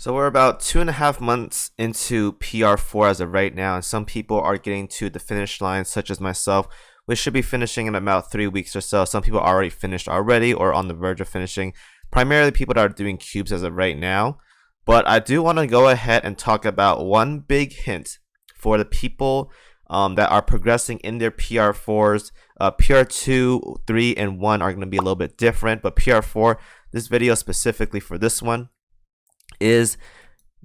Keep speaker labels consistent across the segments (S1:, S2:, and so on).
S1: So we're about 2.5 months into PR4 as of right now, and some people are getting to the finish line, such as myself, which should be finishing in about 3 weeks or so. Some people are already finished already or on the verge of finishing. Primarily people that are doing cubes as of right now. But I do want to go ahead and talk about one big hint for the people that are progressing in their PR4s. PR2, 3, and 1 are going to be a little bit different, but PR4, this video specifically for this one, is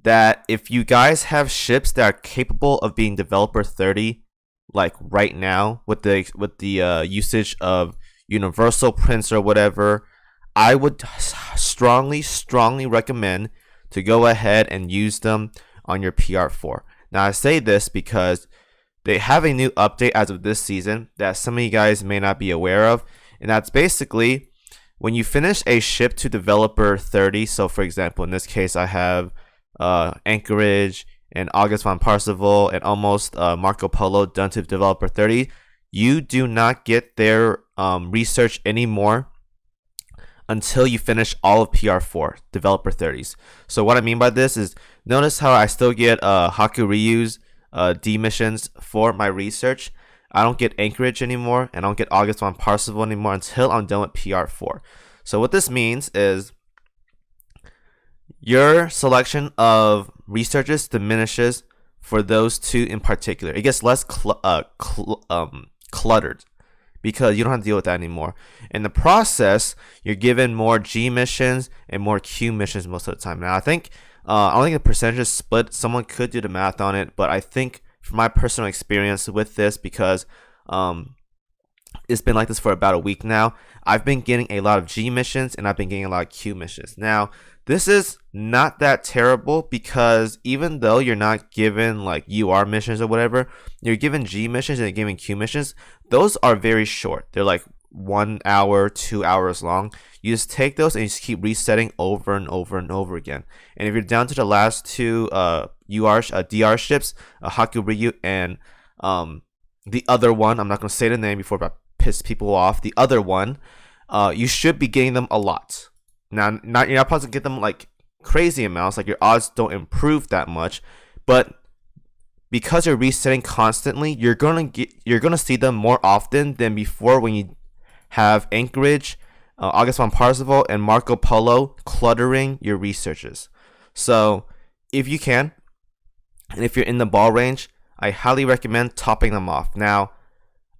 S1: that if you guys have ships that are capable of being developer 30 like right now with the usage of universal prints or whatever, I would strongly recommend to go ahead and use them on your PR4. Now I say this because they have a new update as of this season that some of you guys may not be aware of, and that's basically when you finish a ship to developer 30, so for example, in this case, I have Anchorage and August von Parzival and almost Marco Polo done to developer 30, you do not get their research anymore until you finish all of PR4 developer 30s. So what I mean by this is, notice how I still get Hakuryu's D missions for my research. I don't get Anchorage anymore, and I don't get August von Parzival anymore until I'm done with PR4. So what this means is your selection of researches diminishes for those two in particular. It gets less cluttered because you don't have to deal with that anymore. In the process, you're given more G missions and more Q missions most of the time. Now, I don't think the percentage is split. Someone could do the math on it, but I think from my personal experience with this, because it's been like this for about a week now, I've been getting a lot of G missions and I've been getting a lot of Q missions. Now, this is not that terrible because even though you're not given like UR missions or whatever, you're given G missions and you're given Q missions. Those are very short. They're like 1 hour, 2 hours long. You just take those and you just keep resetting over and over and over again. And if you're down to the last two DR ships, Hakuryu and the other one, I'm not going to say the name before I piss people off, the other one, you should be getting them a lot. Now, you're not supposed to get them like crazy amounts, like your odds don't improve that much, but because you're resetting constantly, you're gonna see them more often than before when you have Anchorage, August von Parzival, and Marco Polo cluttering your researches. So if you can, and if you're in the ball range, I highly recommend topping them off. Now,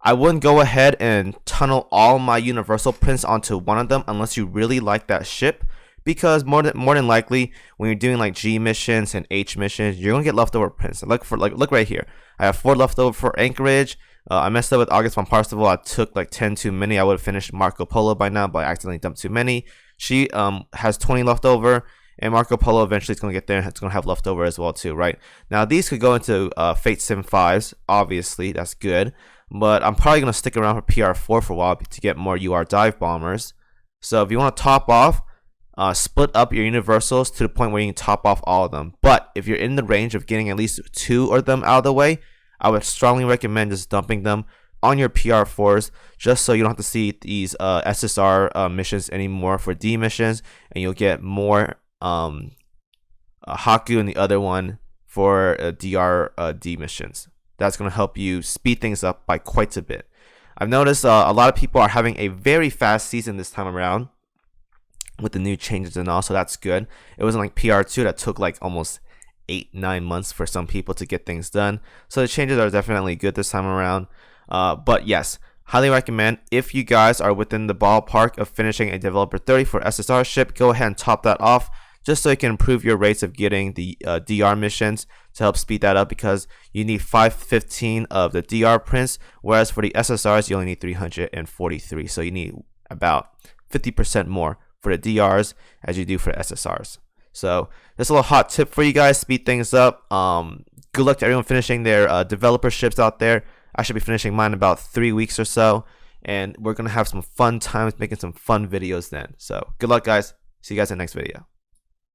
S1: I wouldn't go ahead and tunnel all my universal prints onto one of them unless you really like that ship, because more than likely when you're doing like G missions and H missions, you're gonna get leftover prints. Look right here. I have 4 leftover for Anchorage. I messed up with August von Parzival. I took like 10 too many. I would have finished Marco Polo by now, but I accidentally dumped too many. She has 20 left over, and Marco Polo eventually is going to get there and it's going to have leftover as well too, right? Now these could go into Fate Sim 5s, obviously, that's good. But I'm probably going to stick around for PR4 for a while to get more UR dive bombers. So if you want to top off, split up your universals to the point where you can top off all of them. But if you're in the range of getting at least 2 of them out of the way, I would strongly recommend just dumping them on your PR4s, just so you don't have to see these SSR missions anymore for D missions, and you'll get more Haku and the other one for DR D missions. That's going to help you speed things up by quite a bit. I've noticed a lot of people are having a very fast season this time around with the new changes and all, so that's good. It wasn't like PR2 that took like almost 8-9 months for some people to get things done. So the changes are definitely good this time around. But yes, highly recommend, if you guys are within the ballpark of finishing a developer 30 for SSR ship, go ahead and top that off, just so you can improve your rates of getting the DR missions to help speed that up, because you need 515 of the DR prints, whereas for the SSRs you only need 343. So you need about 50% more for the DRs as you do for the SSRs. So that's a little hot tip for you guys, speed things up. Good luck to everyone finishing their developer ships out there. I should be finishing mine in about 3 weeks or so, and we're gonna have some fun times making some fun videos then. So good luck, guys. See you guys in the next video.